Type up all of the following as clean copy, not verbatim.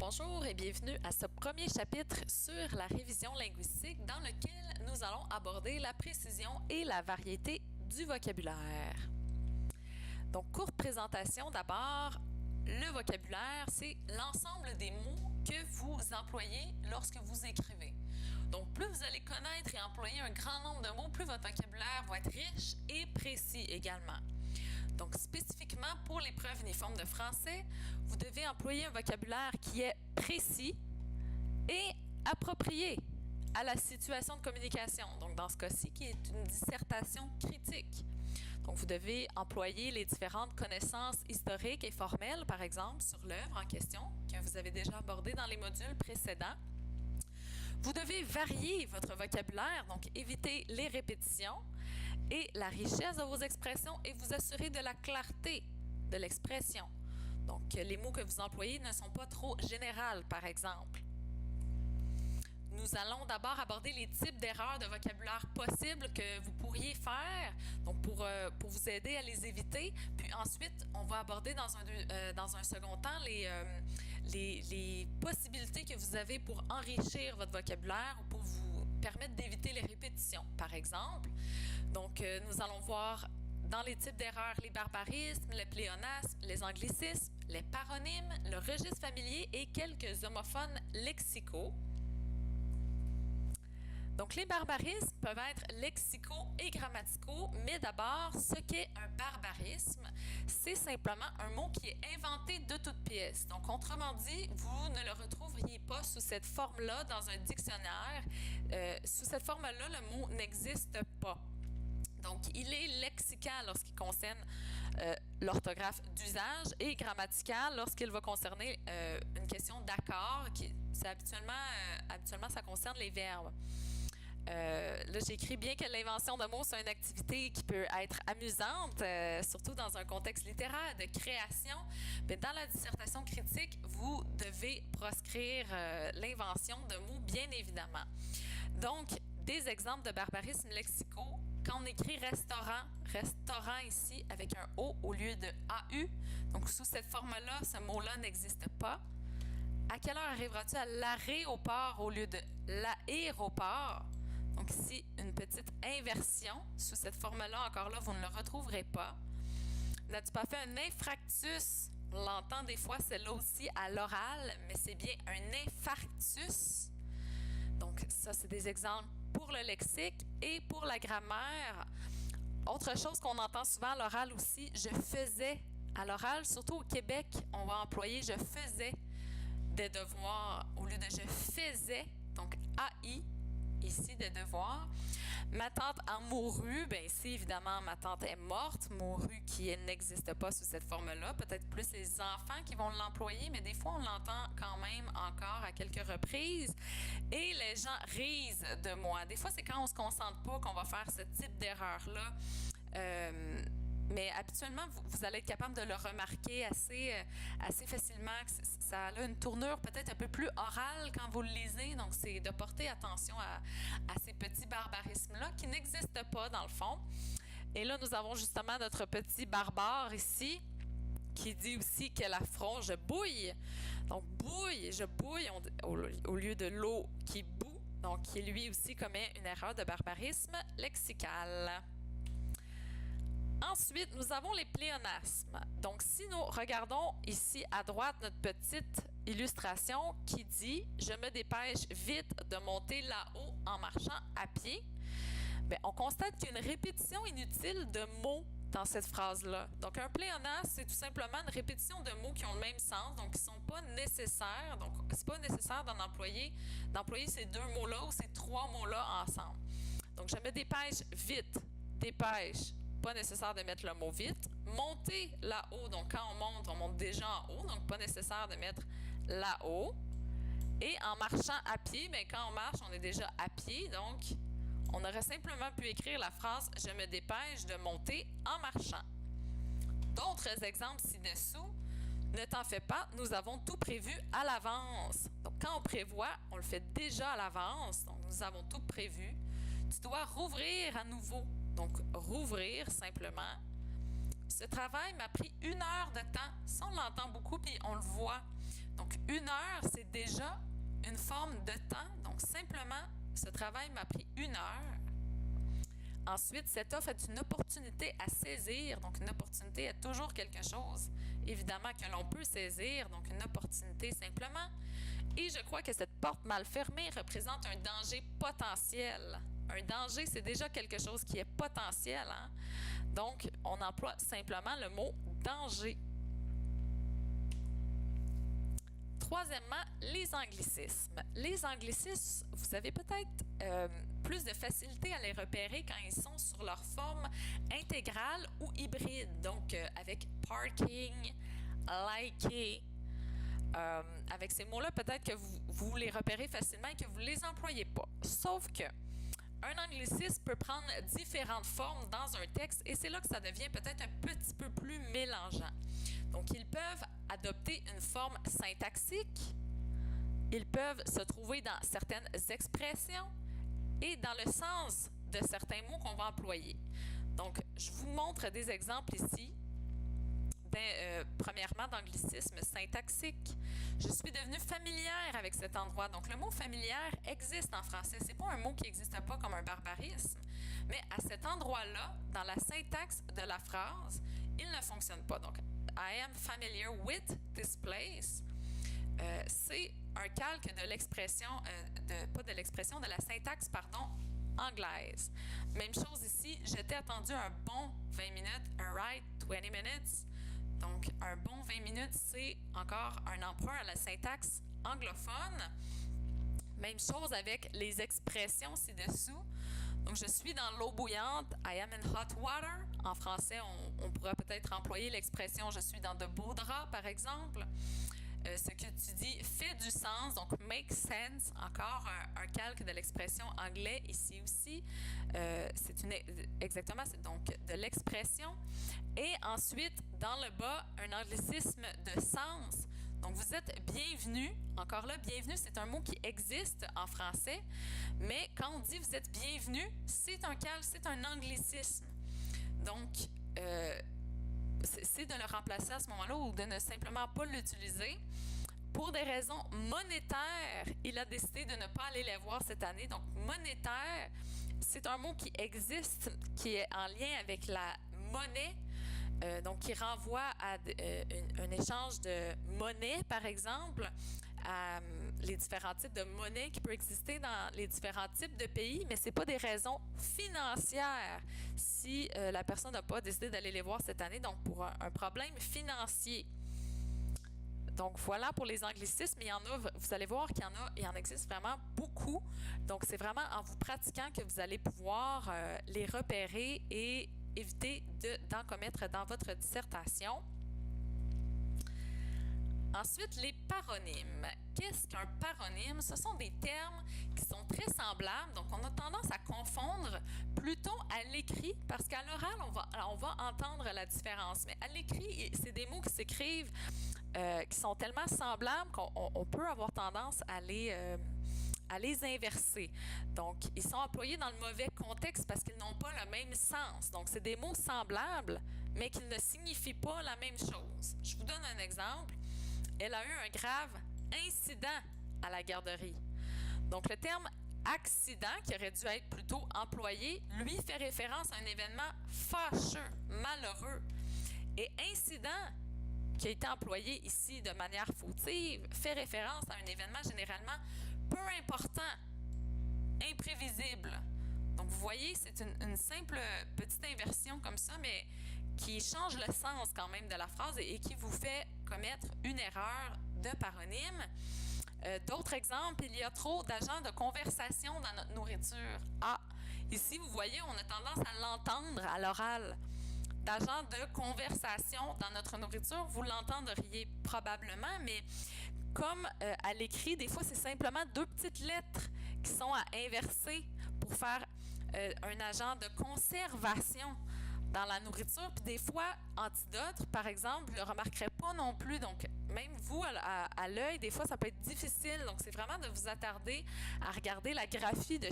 Bonjour et bienvenue à ce premier chapitre sur la révision linguistique dans lequel nous allons aborder la précision et la variété du vocabulaire. Donc, courte présentation d'abord. Le vocabulaire, c'est l'ensemble des mots que vous employez lorsque vous écrivez. Donc, plus vous allez connaître et employer un grand nombre de mots, plus votre vocabulaire va être riche et précis également. Donc, spécifiquement pour l'épreuve uniforme de français, vous devez employer un vocabulaire qui est précis et approprié à la situation de communication. Donc, dans ce cas-ci, qui est une dissertation critique. Donc, vous devez employer les différentes connaissances historiques et formelles, par exemple, sur l'œuvre en question, que vous avez déjà abordé dans les modules précédents. Vous devez varier votre vocabulaire, donc éviter les répétitions et la richesse de vos expressions et vous assurer de la clarté de l'expression. Donc, les mots que vous employez ne sont pas trop généraux, par exemple. Nous allons d'abord aborder les types d'erreurs de vocabulaire possibles que vous pourriez faire, donc pour vous aider à les éviter. Puis ensuite, on va aborder dans un second temps les possibilités que vous avez pour enrichir votre vocabulaire ou pour vous permettre d'éviter les répétitions, par exemple. Donc, nous allons voir dans les types d'erreurs les barbarismes, les pléonasmes, les anglicismes, les paronymes, le registre familier et quelques homophones lexicaux. Donc, les barbarismes peuvent être lexicaux et grammaticaux, mais d'abord, ce qu'est un barbarisme, c'est simplement un mot qui est inventé de toutes pièces. Donc, autrement dit, vous ne le retrouveriez pas sous cette forme-là dans un dictionnaire. Sous cette forme-là, le mot n'existe pas. Donc, il est lexical lorsqu'il concerne l'orthographe d'usage et grammatical lorsqu'il va concerner une question d'accord. Habituellement, ça concerne les verbes. Là, j'écris bien que l'invention de mots, c'est une activité qui peut être amusante, surtout dans un contexte littéraire de création. Mais dans la dissertation critique, vous devez proscrire l'invention de mots, bien évidemment. Donc, des exemples de barbarismes lexicaux. Quand on écrit restaurant ici avec un O au lieu de AU, donc sous cette forme-là, ce mot-là n'existe pas. À quelle heure arriveras-tu à l'aéroport au lieu de l'aéroport? Donc ici, une petite inversion. Sous cette forme-là, encore là, vous ne le retrouverez pas. N'as-tu pas fait un infractus? On l'entend des fois, celle-là aussi, à l'oral, mais c'est bien un infarctus. Donc ça, c'est des exemples pour le lexique et pour la grammaire. Autre chose qu'on entend souvent à l'oral aussi, je faisais. À l'oral, surtout au Québec, on va employer je faisais des devoirs au lieu de je faisais, donc AI. Ici, des devoirs. Ma tante a mouru. Bien, ici, évidemment, ma tante est morte. Mouru qui n'existe pas sous cette forme-là. Peut-être plus les enfants qui vont l'employer, mais des fois, on l'entend quand même encore à quelques reprises. Et les gens risent de moi. Des fois, c'est quand on ne se concentre pas qu'on va faire ce type d'erreur-là. Mais habituellement, vous allez être capable de le remarquer assez facilement. Ça a une tournure peut-être un peu plus orale quand vous le lisez. Donc, c'est de porter attention à ces petits barbarismes-là qui n'existent pas dans le fond. Et là, nous avons justement notre petit barbare ici qui dit aussi que la fronge bouille. Donc, bouille, je bouille au lieu de l'eau qui bout. Donc, qui lui aussi commet une erreur de barbarisme lexical. Ensuite, nous avons les pléonasmes. Donc, si nous regardons ici à droite notre petite illustration qui dit « Je me dépêche vite de monter là-haut en marchant à pied », bien, on constate qu'il y a une répétition inutile de mots dans cette phrase-là. Donc, un pléonasme, c'est tout simplement une répétition de mots qui ont le même sens, donc qui ne sont pas nécessaires. Donc, c'est pas nécessaire d'employer ces deux mots-là ou ces trois mots-là ensemble. Donc, je me dépêche vite, dépêche. Pas nécessaire de mettre le mot vite. Monter là-haut, donc quand on monte déjà en haut, donc pas nécessaire de mettre là-haut. Et en marchant à pied, bien, quand on marche, on est déjà à pied, donc on aurait simplement pu écrire la phrase « Je me dépêche de monter en marchant ». D'autres exemples ci-dessous. Ne t'en fais pas, nous avons tout prévu à l'avance. Donc quand on prévoit, on le fait déjà à l'avance, donc nous avons tout prévu. Tu dois rouvrir à nouveau. Donc, rouvrir simplement. Ce travail m'a pris 1 heure de temps. Ça, on l'entend beaucoup, puis on le voit. Donc, 1 heure, c'est déjà une forme de temps. Donc, simplement, ce travail m'a pris 1 heure. Ensuite, cette offre est une opportunité à saisir. Donc, une opportunité est toujours quelque chose, évidemment, que l'on peut saisir. Donc, une opportunité simplement. Et je crois que cette porte mal fermée représente un danger potentiel. Un danger, c'est déjà quelque chose qui est potentiel. Hein? Donc, on emploie simplement le mot danger. Troisièmement, les anglicismes. Les anglicismes, vous avez peut-être plus de facilité à les repérer quand ils sont sur leur forme intégrale ou hybride. Donc, avec parking, liker. Avec ces mots-là, peut-être que vous les repérez facilement et que vous ne les employez pas. Sauf que un anglicisme peut prendre différentes formes dans un texte et c'est là que ça devient peut-être un petit peu plus mélangeant. Donc, ils peuvent adopter une forme syntaxique, ils peuvent se trouver dans certaines expressions et dans le sens de certains mots qu'on va employer. Donc, je vous montre des exemples ici. Premièrement, d'anglicisme syntaxique. Je suis devenue familière avec cet endroit. Donc, le mot familière existe en français. Ce n'est pas un mot qui n'existe pas comme un barbarisme, mais à cet endroit-là, dans la syntaxe de la phrase, il ne fonctionne pas. Donc, I am familiar with this place. C'est un calque de l'expression, de la syntaxe, anglaise. Même chose ici, je t'ai attendu un bon 20 minutes, a right 20 minutes. Donc, un bon 20 minutes, c'est encore un emprunt à la syntaxe anglophone. Même chose avec les expressions ci-dessous. Donc, je suis dans l'eau bouillante, I am in hot water. En français, on pourrait peut-être employer l'expression je suis dans de beaux draps, par exemple. Ce que tu dis fait du sens, donc make sense, encore un calque de l'expression anglais ici aussi. Exactement, c'est donc de l'expression. Et ensuite, dans le bas, un anglicisme de sens. Donc, vous êtes bienvenue. Encore là, bienvenue, c'est un mot qui existe en français, mais quand on dit vous êtes bienvenue, c'est un calque, c'est un anglicisme. Donc, c'est de le remplacer à ce moment-là ou de ne simplement pas l'utiliser. Pour des raisons monétaires, il a décidé de ne pas aller les voir cette année. Donc, monétaire, c'est un mot qui existe, qui est en lien avec la monnaie, donc qui renvoie à un échange de monnaie, par exemple, à les différents types de monnaie qui peuvent exister dans les différents types de pays, mais ce n'est pas des raisons financières si la personne n'a pas décidé d'aller les voir cette année, donc pour un problème financier. Donc voilà pour les anglicismes, il y en a, vous allez voir qu'il y en existe vraiment beaucoup. Donc c'est vraiment en vous pratiquant que vous allez pouvoir les repérer et éviter d'en commettre dans votre dissertation. Ensuite, les paronymes. Qu'est-ce qu'un paronyme? Ce sont des termes qui sont très semblables, donc on a tendance à confondre plutôt à l'écrit, parce qu'à l'oral, on va entendre la différence. Mais à l'écrit, c'est des mots qui s'écrivent, qui sont tellement semblables qu'on peut avoir tendance à les inverser. Donc, ils sont employés dans le mauvais contexte parce qu'ils n'ont pas le même sens. Donc, c'est des mots semblables, mais qui ne signifient pas la même chose. Je vous donne un exemple. Elle a eu un grave incident à la garderie. Donc, le terme accident, qui aurait dû être plutôt employé, lui fait référence à un événement fâcheux, malheureux. Et incident, qui a été employé ici de manière fautive, fait référence à un événement généralement peu important, imprévisible. Donc, vous voyez, c'est une simple petite inversion comme ça, mais qui change le sens quand même de la phrase et qui vous fait commettre une erreur de paronyme. D'autres exemples, il y a trop d'agents de conversation dans notre nourriture. Ah, ici, vous voyez, on a tendance à l'entendre à l'oral. D'agents de conversation dans notre nourriture, vous l'entendriez probablement, mais comme à l'écrit, des fois, c'est simplement 2 petites lettres qui sont à inverser pour faire un agent de conservation dans la nourriture. Puis des fois, antidote, par exemple, je ne le remarquerai pas non plus. Donc, même vous, à l'œil, des fois, ça peut être difficile. Donc, c'est vraiment de vous attarder à regarder la graphie de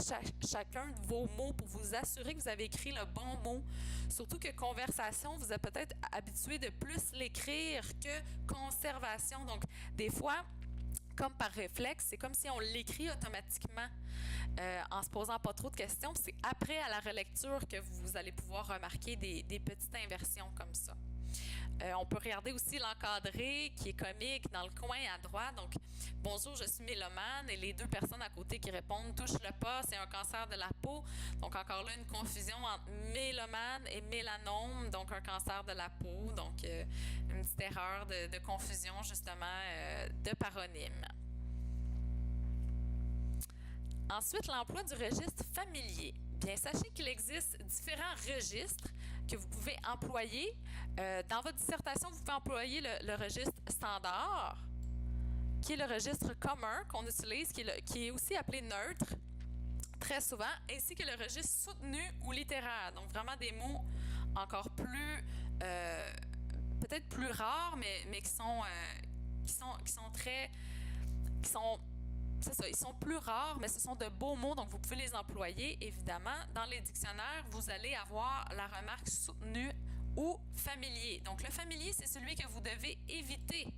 chacun de vos mots pour vous assurer que vous avez écrit le bon mot. Surtout que conversation, vous êtes peut-être habitué de plus l'écrire que conservation. Donc, des fois, comme par réflexe, c'est comme si on l'écrit automatiquement en se posant pas trop de questions. Puis c'est après, à la relecture, que vous allez pouvoir remarquer des petites inversions comme ça. On peut regarder aussi l'encadré qui est comique dans le coin à droite. Donc, bonjour, je suis mélomane. Et les deux personnes à côté qui répondent, touche le pas, c'est un cancer de la peau. Donc, encore là, une confusion entre mélomane et mélanome, donc un cancer de la peau. Donc, une petite erreur de confusion, justement, de paronyme. Ensuite, l'emploi du registre familier. Bien, sachez qu'il existe différents registres que vous pouvez employer. Dans votre dissertation, vous pouvez employer le registre standard, qui est le registre commun qu'on utilise, qui est aussi appelé neutre, très souvent, ainsi que le registre soutenu ou littéraire. Donc, vraiment des mots encore plus, peut-être plus rares, mais qui sont c'est ça, ils sont plus rares, mais ce sont de beaux mots, donc vous pouvez les employer, évidemment. Dans les dictionnaires, vous allez avoir la remarque soutenue ou familier. Donc, le familier, c'est celui que vous devez éviter.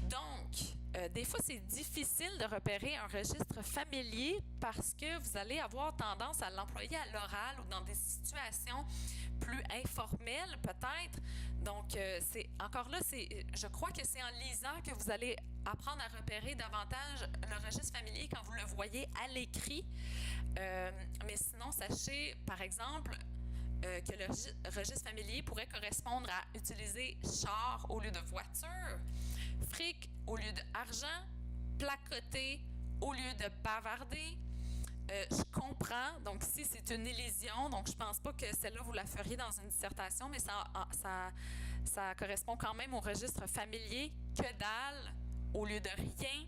Donc, des fois, c'est difficile de repérer un registre familier parce que vous allez avoir tendance à l'employer à l'oral ou dans des situations plus informelles, peut-être. Donc, je crois que c'est en lisant que vous allez apprendre à repérer davantage le registre familier quand vous le voyez à l'écrit. Mais sinon, sachez, par exemple, que le registre familier pourrait correspondre à utiliser char au lieu de voiture, fric au lieu d'argent, placoter au lieu de bavarder. Je comprends, donc si c'est une élision, donc je pense pas que celle-là vous la feriez dans une dissertation, mais ça correspond quand même au registre familier, que dalle au lieu de rien.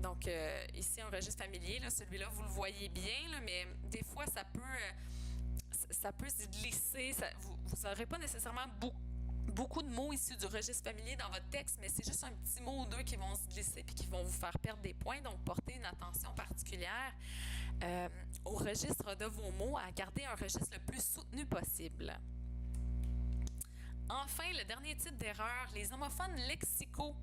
Donc ici un registre familier, là, celui-là vous le voyez bien, là, mais des fois ça peut se glisser, vous n'aurez pas nécessairement beaucoup de mots issus du registre familier dans votre texte, mais c'est juste un petit mot ou deux qui vont se glisser puis qui vont vous faire perdre des points. Donc, portez une attention particulière au registre de vos mots, à garder un registre le plus soutenu possible. Enfin, le dernier type d'erreur, les homophones lexicaux.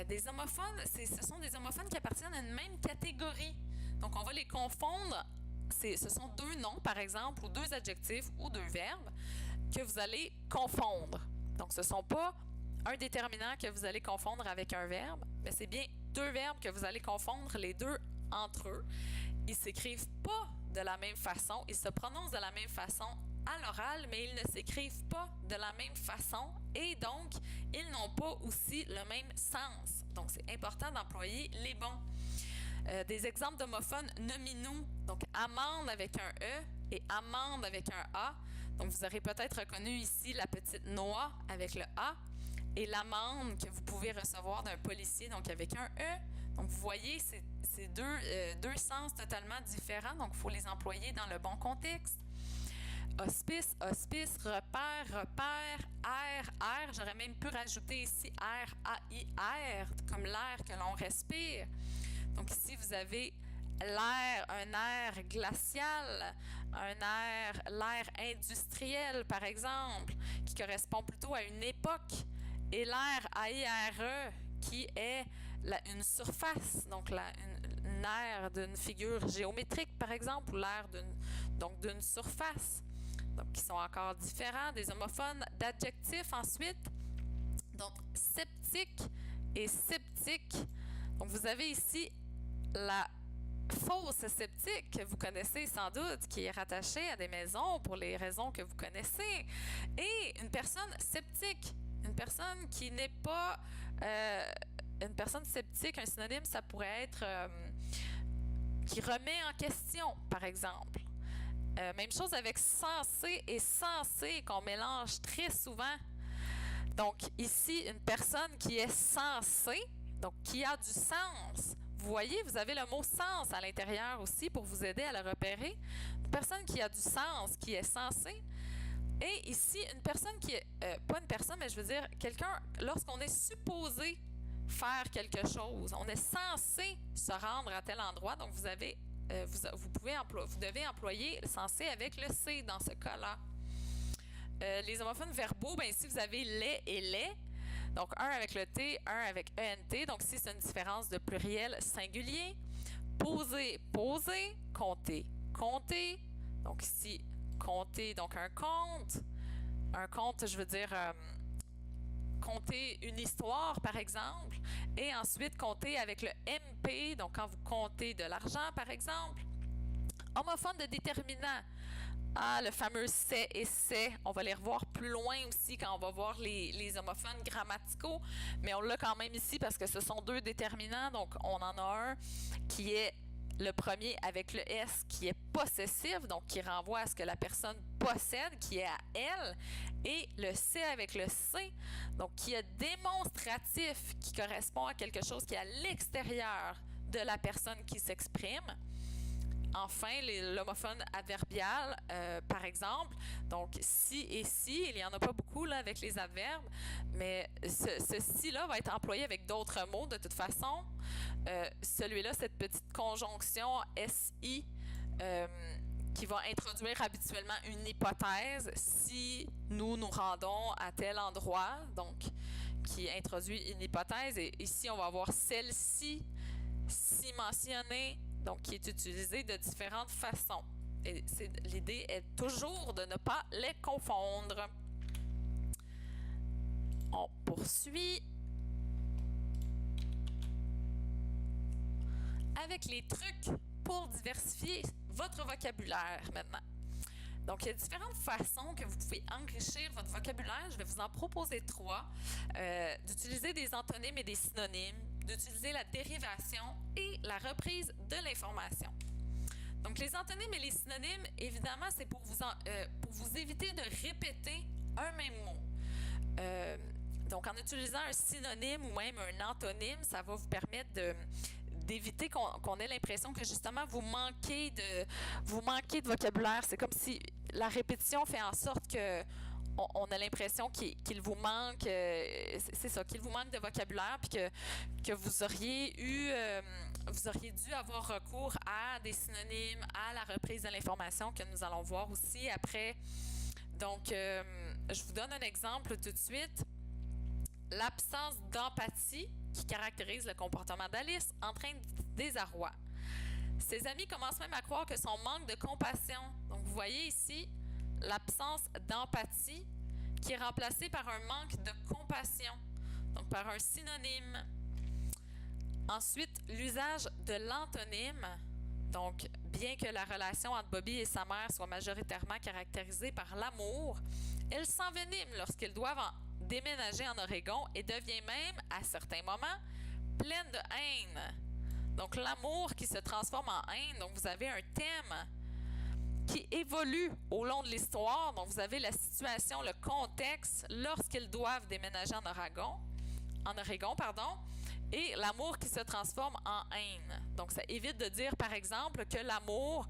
Des homophones, ce sont des homophones qui appartiennent à une même catégorie. Donc, on va les confondre. Ce sont deux noms, par exemple, ou deux adjectifs ou deux verbes que vous allez confondre. Donc, ce ne sont pas un déterminant que vous allez confondre avec un verbe, mais c'est bien deux verbes que vous allez confondre les deux entre eux. Ils ne s'écrivent pas de la même façon, ils se prononcent de la même façon à l'oral, mais ils ne s'écrivent pas de la même façon et donc, ils n'ont pas aussi le même sens. Donc, c'est important d'employer les bons. Des exemples d'homophones nominaux, donc amende avec un E et amende avec un A. Donc, vous aurez peut-être reconnu ici la petite noix avec le A et l'amende que vous pouvez recevoir d'un policier, donc avec un E. Donc, vous voyez, c'est deux sens totalement différents, donc il faut les employer dans le bon contexte. Hospice, hospice, repère, repère, air. J'aurais même pu rajouter ici air, A-I-R, comme l'air que l'on respire. Donc ici, vous avez l'air, un air glacial, l'air industriel, par exemple, qui correspond plutôt à une époque, et l'air A-I-R-E, qui est une surface, donc une aire d'une figure géométrique, par exemple, ou l'air d'une surface. Donc, qui sont encore différents. Des homophones d'adjectifs ensuite. Donc, sceptique et sceptique. Donc, vous avez ici la fausse sceptique que vous connaissez sans doute, qui est rattachée à des maisons pour les raisons que vous connaissez. Et une personne sceptique, une personne qui n'est pas... une personne sceptique, un synonyme, ça pourrait être qui remet en question, par exemple. Même chose avec sensé et sensé qu'on mélange très souvent. Donc ici, une personne qui est sensée, donc qui a du sens. Vous voyez, vous avez le mot sens à l'intérieur aussi pour vous aider à le repérer. Une personne qui a du sens, qui est sensée. Et ici, une personne qui est, pas une personne, mais je veux dire, quelqu'un, lorsqu'on est supposé faire quelque chose, on est censé se rendre à tel endroit, donc vous devez employer censé avec le C dans ce cas-là. Les homophones verbaux, bien ici vous avez les et les. Donc, un avec le T, un avec ENT. Donc, si c'est une différence de pluriel singulier. Poser, poser. Compter, compter. Donc, ici, compter, donc un conte. Un conte, je veux dire, compter une histoire, par exemple. Et ensuite, compter avec le MP. Donc, quand vous comptez de l'argent, par exemple. Homophone de déterminant. Ah, le fameux c'est et c'est. On va les revoir plus loin aussi quand on va voir les homophones grammaticaux. Mais on l'a quand même ici parce que ce sont deux déterminants. Donc, on en a un qui est le premier avec le S qui est possessif, donc qui renvoie à ce que la personne possède, qui est à elle. Et le C avec le C, donc qui est démonstratif, qui correspond à quelque chose qui est à l'extérieur de la personne qui s'exprime. Enfin, l'homophone adverbial, par exemple, donc si et si, il n'y en a pas beaucoup là avec les adverbes, mais ce si-là va être employé avec d'autres mots de toute façon. Celui-là, cette petite conjonction SI qui va introduire habituellement une hypothèse si nous nous rendons à tel endroit, donc qui introduit une hypothèse. Et ici, on va avoir celle-ci, si mentionnée, donc qui est utilisée de différentes façons. Et l'idée est toujours de ne pas les confondre. On poursuit avec les trucs pour diversifier votre vocabulaire maintenant. Donc, il y a différentes façons que vous pouvez enrichir votre vocabulaire. Je vais vous en proposer 3. D'utiliser des antonymes et des synonymes, d'utiliser la dérivation et la reprise de l'information. Donc, les antonymes et les synonymes, évidemment, c'est pour vous éviter de répéter un même mot. Donc, en utilisant un synonyme ou même un antonyme, ça va vous permettre d'éviter qu'on ait l'impression que justement vous manquez de vocabulaire. C'est comme si la répétition fait en sorte que on a l'impression qu'il vous manque, c'est ça, qu'il vous manque de vocabulaire, puis que vous auriez dû avoir recours à des synonymes, à la reprise de l'information que nous allons voir aussi après. Donc, je vous donne un exemple tout de suite. L'absence d'empathie qui caractérise le comportement d'Alice entraîne du désarroi. Ses amis commencent même à croire que son manque de compassion. Donc, vous voyez ici l'absence d'empathie qui est remplacée par un manque de compassion, donc par un synonyme. Ensuite, l'usage de l'antonyme. Donc, bien que la relation entre Bobby et sa mère soit majoritairement caractérisée par l'amour, elle s'envenime lorsqu'ils doivent déménager en Oregon et devient même, à certains moments, pleine de haine. Donc, l'amour qui se transforme en haine. Donc, vous avez un thème qui évolue au long de l'histoire. Donc, vous avez la situation, le contexte lorsqu'ils doivent déménager en Oregon, et l'amour qui se transforme en haine. Donc, ça évite de dire, par exemple, que l'amour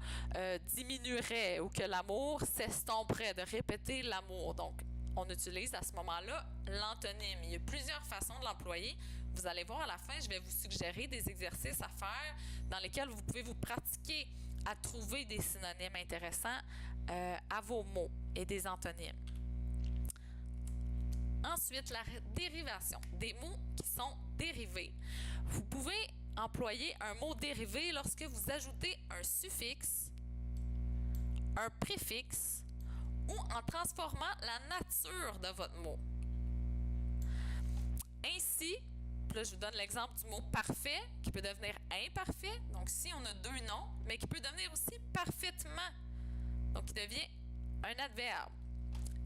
diminuerait ou que l'amour s'estomperait, de répéter l'amour. Donc, on utilise à ce moment-là l'antonyme. Il y a plusieurs façons de l'employer. Vous allez voir à la fin, je vais vous suggérer des exercices à faire dans lesquels vous pouvez vous pratiquer à trouver des synonymes intéressants à vos mots et des antonymes. Ensuite, la dérivation, des mots qui sont dérivés. Vous pouvez employer un mot dérivé lorsque vous ajoutez un suffixe, un préfixe ou en transformant la nature de votre mot. Ainsi, là, je vous donne l'exemple du mot parfait qui peut devenir imparfait. Donc, ici, on a 2 noms, mais qui peut devenir aussi parfaitement. Donc, il devient un adverbe.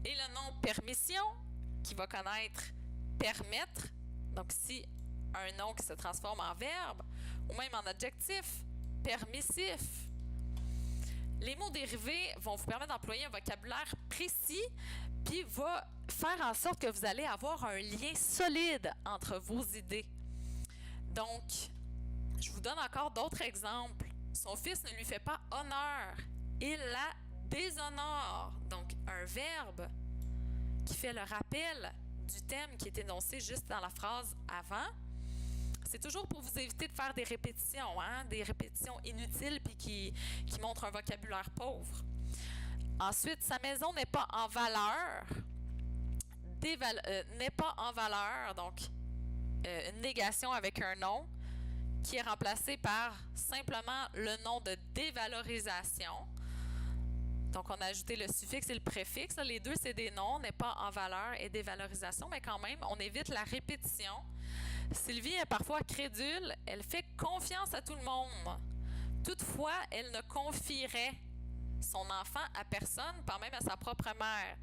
Et le nom permission qui va connaître permettre. Donc, ici, un nom qui se transforme en verbe ou même en adjectif, permissif. Les mots dérivés vont vous permettre d'employer un vocabulaire précis, puis va faire en sorte que vous allez avoir un lien solide entre vos idées. Donc, je vous donne encore d'autres exemples. Son fils ne lui fait pas honneur, il la déshonore. Donc, un verbe qui fait le rappel du thème qui est énoncé juste dans la phrase avant. C'est toujours pour vous éviter de faire des répétitions, des répétitions inutiles puis qui montrent un vocabulaire pauvre. Ensuite, sa maison n'est pas en valeur. n'est pas en valeur, donc une négation avec un nom, qui est remplacé par simplement le nom de dévalorisation. Donc, on a ajouté le suffixe et le préfixe. Les deux, c'est des noms, n'est pas en valeur et dévalorisation, mais quand même, on évite la répétition. Sylvie est parfois crédule, elle fait confiance à tout le monde. Toutefois, elle ne confierait son enfant à personne, pas même à sa propre mère.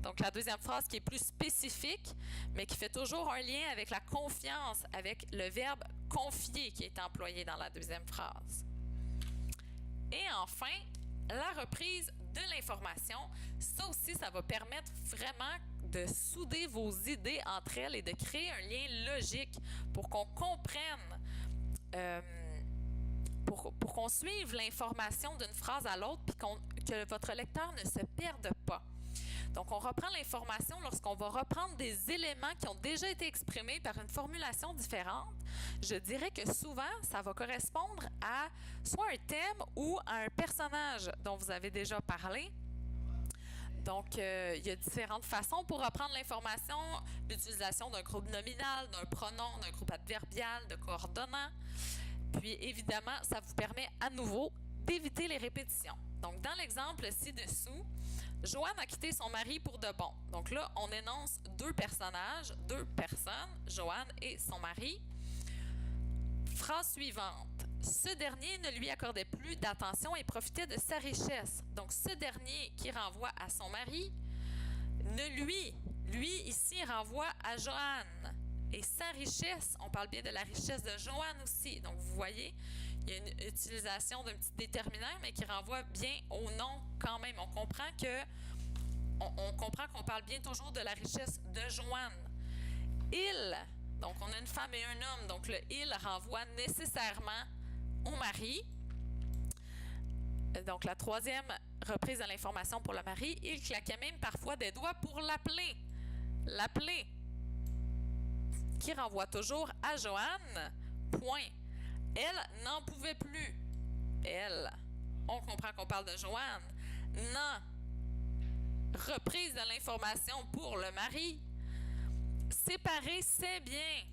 Donc, la deuxième phrase qui est plus spécifique, mais qui fait toujours un lien avec la confiance, avec le verbe confier qui est employé dans la deuxième phrase. Et enfin, la reprise de l'information. Ça aussi, ça va permettre vraiment de souder vos idées entre elles et de créer un lien logique pour qu'on comprenne, pour qu'on suive l'information d'une phrase à l'autre puis que votre lecteur ne se perde pas. Donc, on reprend l'information lorsqu'on va reprendre des éléments qui ont déjà été exprimés par une formulation différente. Je dirais que souvent, ça va correspondre à soit un thème ou à un personnage dont vous avez déjà parlé. Donc, il y a différentes façons pour reprendre l'information, l'utilisation d'un groupe nominal, d'un pronom, d'un groupe adverbial, de coordonnant. Puis, évidemment, ça vous permet à nouveau d'éviter les répétitions. Donc, dans l'exemple ci-dessous, Joanne a quitté son mari pour de bon. Donc là, on énonce deux personnages, deux personnes, Joanne et son mari. Phrase suivante. Ce dernier ne lui accordait plus d'attention et profitait de sa richesse. Donc, ce dernier qui renvoie à son mari, lui ici renvoie à Joanne. Et sa richesse, on parle bien de la richesse de Joanne aussi. Donc, vous voyez, il y a une utilisation d'un petit déterminant, mais qui renvoie bien au nom quand même. On comprend qu'on parle bien toujours de la richesse de Joanne. Il, donc on a une femme et un homme, donc le il renvoie nécessairement au mari. Donc, la troisième reprise de l'information pour le mari, il claquait même parfois des doigts pour l'appeler. L'appeler. Qui renvoie toujours à Joanne. Point. Elle n'en pouvait plus. Elle. On comprend qu'on parle de Joanne. Non. Reprise de l'information pour le mari. Séparer ses biens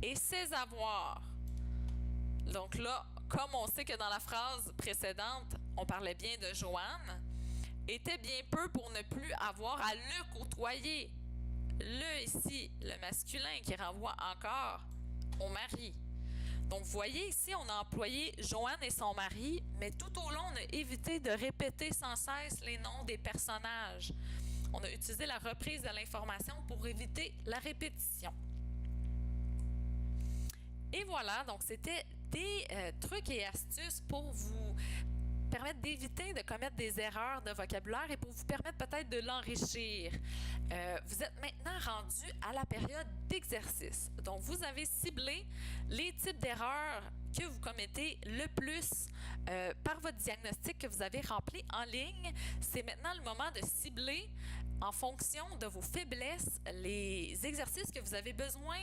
et ses avoirs. Donc là, comme on sait que dans la phrase précédente, on parlait bien de Joanne, était bien peu pour ne plus avoir à le côtoyer. Le ici, le masculin qui renvoie encore au mari. Donc, vous voyez ici, on a employé Joanne et son mari, mais tout au long, on a évité de répéter sans cesse les noms des personnages. On a utilisé la reprise de l'information pour éviter la répétition. Et voilà, donc c'était des trucs et astuces pour vous permettre d'éviter de commettre des erreurs de vocabulaire et pour vous permettre peut-être de l'enrichir. Vous êtes maintenant rendu à la période d'exercice. Donc, vous avez ciblé les types d'erreurs que vous commettez le plus par votre diagnostic que vous avez rempli en ligne. C'est maintenant le moment de cibler en fonction de vos faiblesses les exercices que vous avez besoin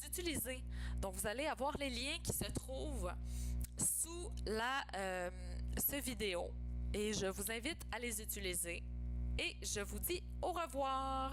d'utiliser. Donc, vous allez avoir les liens qui se trouvent sous cette vidéo et je vous invite à les utiliser et je vous dis au revoir.